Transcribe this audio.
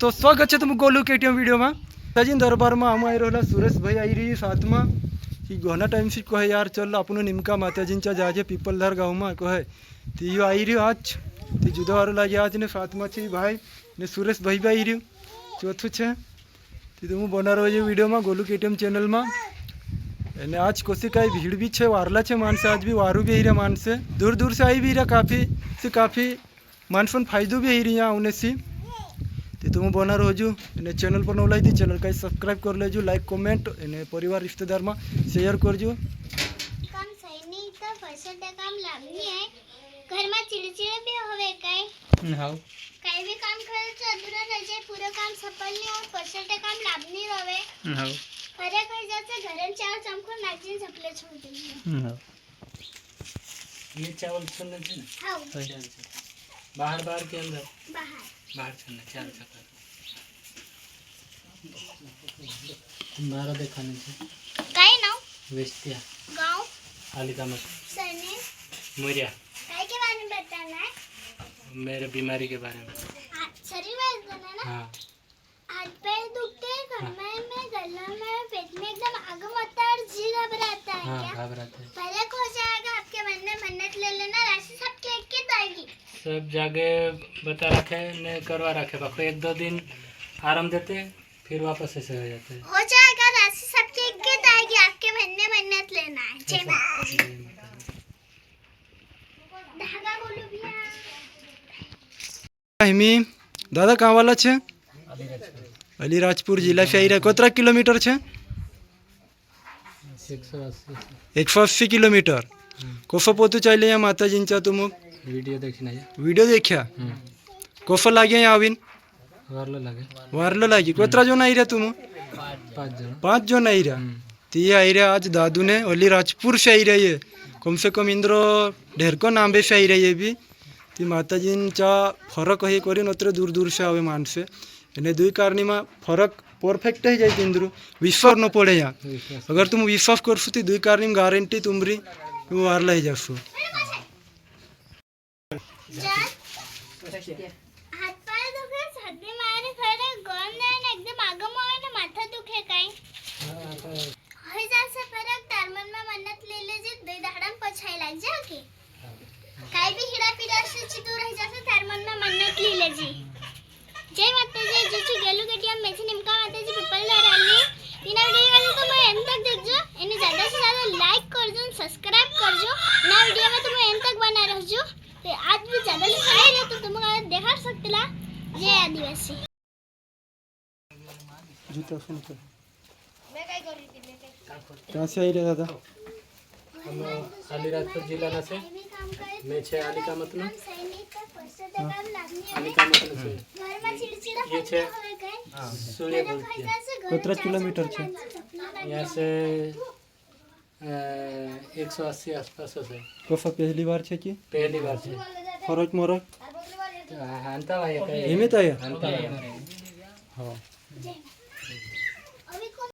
तो स्वागत है तुम गोलू केटीएम वीडियो में सचिन दरबार में आम आई रहा सुरेश भाई आई रही साथ में कि घना टाइम से कहे यार चल अपन निमका माताजींच्या जाजे पिपलधार गाँव में कहे ती आई रही आज ती जुदा लगे आज ने साथ में थी भाई ने सुरेश भाई भी आई रही चौथुं है ती तुम बना रहो वीडियो में गोलू केटीएम चैनल में અને આજ કોશી કાંઈ ભીડ બી છે વારલા છે માણસે આજ બી વારું બી રહી રહ્યા માણસે दूर दूर से आई भी रहा काफ़ी मानस पण फायदो भी रही यहाँ आने से तो तुम बना रहो અને चैनल पर नोलाई थी चैनल कहीं सब्सक्राइब कर लेजो लाइक कमेंट અને परिवार रिश्तेदार में शेयर करजो काम सही नहीं तो पैसे ते काम लागनी है घर में चिड़चिड़ भी होवे काई हां काई भी काम करे तो अधूरा रह जाए पूरा काम सफल नहीं और पैसे ते काम लागनी रहे हां अरे कहीं जाते घरन चावल चमको नाचिन सपले छोड़ देंगे हां ये चावल छनने छे हां बाहर बाहर के अंदर बाहर बाहर छनने चार चक्कर मारा दिखाने छे काई नाउ वेस्टिया गांव आलिका मत सरने मोरिया काई के बारे में बताना है मेरे बीमारी के बारे में शरीर में बताना ना हां हाथ पैर दुखते हैं कमर में गला में पेट में एकदम आग मता और जी घबराता है हां क्या घबराते हैं फर्क हो जाएगा आपके मन में मन्नत ले लेना राशि सब केक के आएगी सब जगह बता रखे ने करवा रखे बाकी एक दो दिन आराम देते फिर वापस ऐसे हो जाते हो जाएगा राशि सब केक के आएगी आपके मन में मन्नत लेना है जय माता दी धागा बोलो भैया मी दादा कहाँ वाला है अलीराजपुर जिला से आई रहा कितना किलोमीटर है 180 किलोमीटर कोफा पोतू चाहले या माताजींचा तुम वीडियो देखना है वीडियो देखा कोफा लागे यहाँ आवीन वारला लागे कितना जो आई रहा तुम 5 जन आई रहा ती आई रहा आज दादू ने अलीराजपुर से आई रही है कम से कम इंद्र ढेर को नांबे से आई रही है भी ती माताजींचा फरक हे करीन अत्र दूर दूर से आवे माणसे અને दुई कारणी में फरक परफेक्ट ही जाए इंद्र विश्वास न पड़े यहाँ अगर तुम विश्वास करशो तो दुई कारणी में गारंटी तुम्हारी तुम वारला ही जाशो हाथ पैर दुखे सर्दी मारे खरे गरम नाही ना एकदम आगम आहे ना माथा दुखे काय होय जासे फरक तार मन में मन्नत ले ले जे दे दाड़म पछाई लाग जा के काय भी हिड़ा पीड़ा से चितू रह जासे तार मन में मन्नत ले ले जी जय माताजी जो गेलू केटीएम में से निमका माताजी पिपलधार आली बिना वीडियो वाले तो मैं एंड तक देखजो एने ज्यादा से ज्यादा लाइक करजो सब्सक्राइब करजो ना वीडियो में तुम एंड तक बना रहजो ते आज भी ज्यादा से खाई रहे तो तुम देखा सकतेला जय आदिवासी जूता सुन कर मैं काय कर रही थी मैं कहाँ से आई रहा दादा हम अलीराजपुर जिला ना से काम करे मैं छे आलिका मतलब सही नहीं तो पैसे ते काम लागनी है आलिका मतलब से घर में चिड़चिड़ा ये छे होवे गए सूर्य बोलती है कितना किलोमीटर है यहाँ से 180 आसपास है कोफा पहली बार है कि पहली बार से फरक मरक अंता भाई हिम्मत आया अंता हाँ अभी कौन